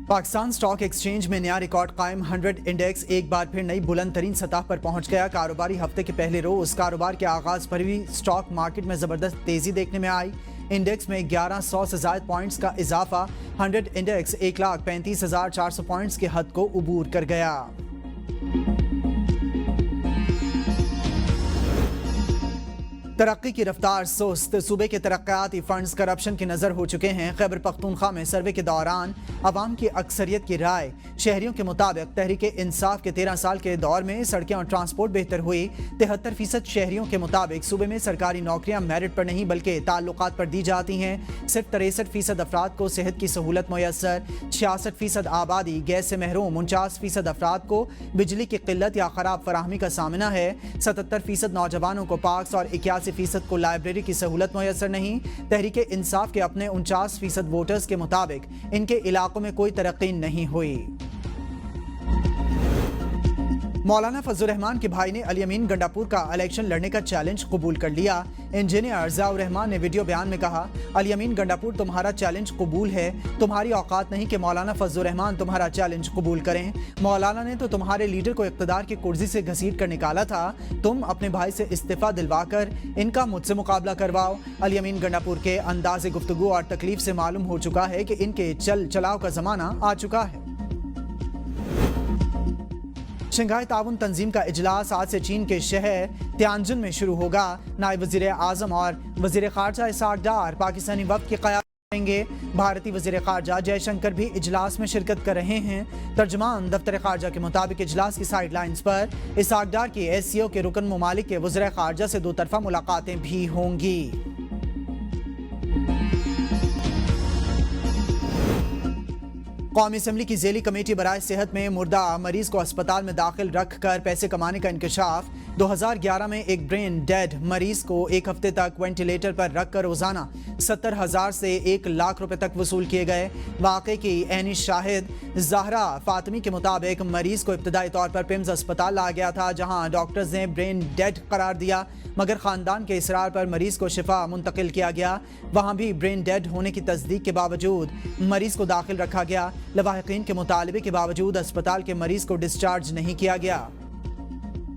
Pakistan stock exchange में नया record कायम 100 इंडेक्स एक बार फिर नई बुलंद तरीन सतह पर पहुंच गया। कारोबारी हफ्ते के पहले रोज कारोबार के आगाज पर भी स्टॉक मार्केट में जबरदस्त तेजी देखने में आई। इंडेक्स में 1100 से ज्यादा पॉइंट्स का इजाफा 100 इंडेक्स 1,35,400 पॉइंट्स के हद को उबूर कर गया। तरक्की की रफ्तार सुस्त, सूबे के तरक्याती फंड्स करप्शन की नज़र हो चुके हैं। खैबर पख्तूनख्वा में सर्वे के दौरान अवाम की अक्सरियत की राय शहरियों के मुताबिक तहरीक इंसाफ के 13 साल के दौर में सड़कें और ट्रांसपोर्ट बेहतर हुई। 73% शहरियों के मुताबिक सूबे में सरकारी नौकरियां मेरिट पर नहीं बल्कि ताल्लुकात पर दी जाती हैं। सिर्फ 63% अफराद को सेहत की सहूलत मुयसर, 66% आबादी गैस से महरूम, 49% अफराद को बिजली की किल्लत या खराब फराहमी का सामना है। 77% नौजवानों को पार्क्स और 81% को लाइब्रेरी की सहूलत मुयसर नहीं। तहरीक इंसाफ के अपने 49% वोटर्स के मुताबिक इनके इलाकों में कोई तरक्की नहीं हुई। मौलाना फजल रहमान के भाई ने अली अमीन गंडापुर का इलेक्शन लड़ने का चैलेंज कबूल कर लिया। इंजीनियर ज़ियाउर रहमान ने वीडियो बयान में कहा, अली अमीन गंडापुर तुम्हारा चैलेंज कबूल है, तुम्हारी औकात नहीं कि मौलाना फजल रहमान तुम्हारा चैलेंज कबूल करें। मौलाना ने तो तुम्हारे लीडर को इक़्तिदार की कुर्सी से घसीट कर निकाला था, तुम अपने भाई से इस्तीफा दिलवाकर इनका मुझसे मुकाबला करवाओ। अली अमीन गंडापुर के अंदाज़े गुफ्तगू और तकलीफ से मालूम हो चुका है कि इनके चलाव का ज़माना आ चुका है। शंघाई ताउन तंजीम का इजलास आज से चीन के शहर तियानजिन में शुरू होगा। नायब वज़ीर आज़म और वज़ीर ख़ारजा इसाक डार पाकिस्तानी वफ़द की क़यादत करेंगे। भारतीय वज़ीर ख़ारजा जयशंकर भी इजलास में शिरकत कर रहे हैं। तर्जमान दफ्तर ख़ारजा के मुताबिक इजलास की साइड लाइन्स पर इसाक डार की SCO के रुकन ममालिक के वज़ीर ख़ारजा से 2 तरफ़ा मुलाकातें भी होंगी। कौमी असम्बली की ज़ेली कमेटी बराए सेहत में मुर्दा मरीज को अस्पताल में दाखिल रख कर पैसे कमाने का इंकशाफ। 2011 में एक ब्रेन डेड मरीज को एक हफ्ते तक वेंटिलेटर पर रख कर रोजाना 70,000 से 1 लाख रुपए तक वसूल किए गए। वाक़े की ऐनी शाहिद ज़हरा फातिमी के मुताबिक मरीज को इब्तदाई तौर पर पिम्स अस्पताल लाया गया था, जहां डॉक्टर्स ने ब्रेन डेड करार दिया, मगर ख़ानदान के इसरार पर मरीज को शिफा मुंतकिल किया गया। वहाँ भी ब्रेन डेड होने की तस्दीक के बावजूद मरीज को दाखिल रखा गया। लवाहिकीन के मुतालबे के बावजूद अस्पताल के मरीज को डिस्चार्ज नहीं किया गया।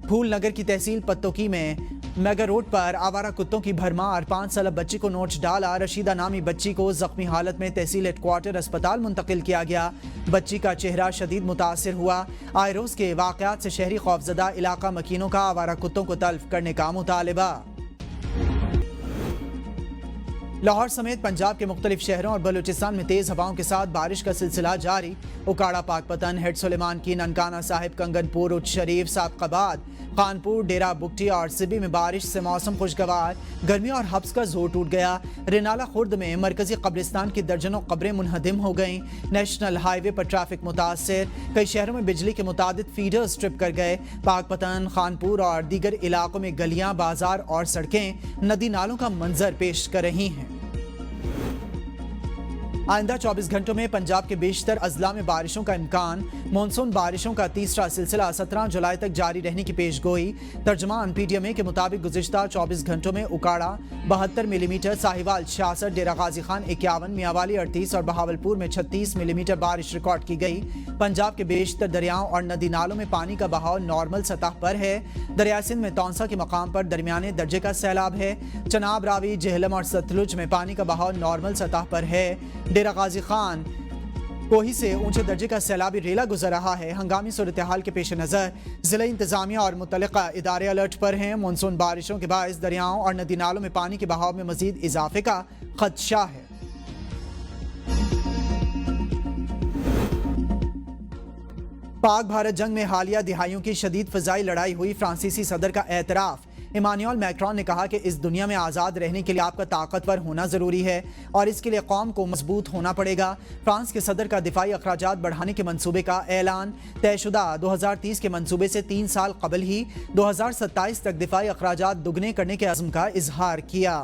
फूल नगर की तहसील पत्तोकी में मेगा रोड पर आवारा कुत्तों की भरमार, 5 साल बच्ची को नोच डाला। रशीदा नामी बच्ची को जख्मी हालत में तहसील हेडक्वार्टर अस्पताल मुंतकिल किया गया। बच्ची का चेहरा शदीद मुतासिर हुआ। आए रोज के वाक़यात से शहरी खौफजदा इलाका मकीनों का आवारा कुत्तों को तल्फ करने का मुतालिबा। लाहौर समेत पंजाब के मुख्तलिफ शहरों और बलूचिस्तान में तेज हवाओं के साथ बारिश का सिलसिला जारी। उकाड़ा, पाकपतन, हेड सुलेमान की, ननकाना साहिब, कंगनपुर, उच्च शरीफ, सादकाबाद, कानपुर, डेरा बुगटी और सिबी में बारिश से मौसम खुशगवार। गर्मी और हब्स का जोर टूट गया। रिनाला खुर्द में मरकजी कब्रिस्तान की दर्जनों कब्रें मुनहदिम हो गईं। नेशनल हाईवे पर ट्रैफिक मुतासिर। कई शहरों में बिजली के मुतादिद फीडर्स ट्रिप कर गए। पाकपतन, खानपुर और दीगर इलाकों में गलियां, बाजार और सड़कें नदी नालों का मंजर पेश कर रही हैं। आइंदा 24 घंटों में पंजाब के बेशतर अजला में बारिशों का इम्कान। मानसून बारिशों का तीसरा सिलसिला 17 जुलाई तक जारी रहने की पेशगोई। तर्जमान PTMA के मुताबिक गुज़िश्ता 24 घंटों में उकाड़ा 72 मिलीमीटर, साहिवाल 66, डेरा गाजी खान 51, मियांवाली 38 और बहावलपुर में 36 मिलीमीटर बारिश रिकॉर्ड की गई। पंजाब के बेशतर दरियाओं और नदी नालों में पानी का बहाव नॉर्मल सतह पर है। दरिया सिंध में तौंसा के मकाम पर दरमियाने दर्जे का सैलाब है। चनाब, रावी, जेहलम और सतलुज में पानी का बहाव नॉर्मल सतह पर है। डेरा गाजी खान कोही से ऊंचे दर्जे का सैलाबी रेला गुजर रहा है। हंगामी सूरत हाल के पेश नज़र ज़िला इंतजामिया और मुतल्लिका इदारे अलर्ट पर हैं। मानसून बारिशों के बायस दरियाओं और नदी नालों में पानी के बहाव में मजीद इजाफे का खदशा है। पाक भारत जंग में हालिया दिहाइयों की शदीद फ़िज़ाई लड़ाई हुई। फ्रांसीसी सदर का एतराफ़। इमानुएल मैक्रोन ने कहा कि इस दुनिया में आज़ाद रहने के लिए आपका ताकतवर होना ज़रूरी है और इसके लिए कौम को मजबूत होना पड़ेगा। फ्रांस के सदर का दिफाई अखराजात बढ़ाने के मंसूबे का ऐलान। तयशुदा 2030 के मंसूबे से 3 साल कबल ही 2027 तक दिफाई अखराजात दुगने करने के अज़्म का इजहार किया।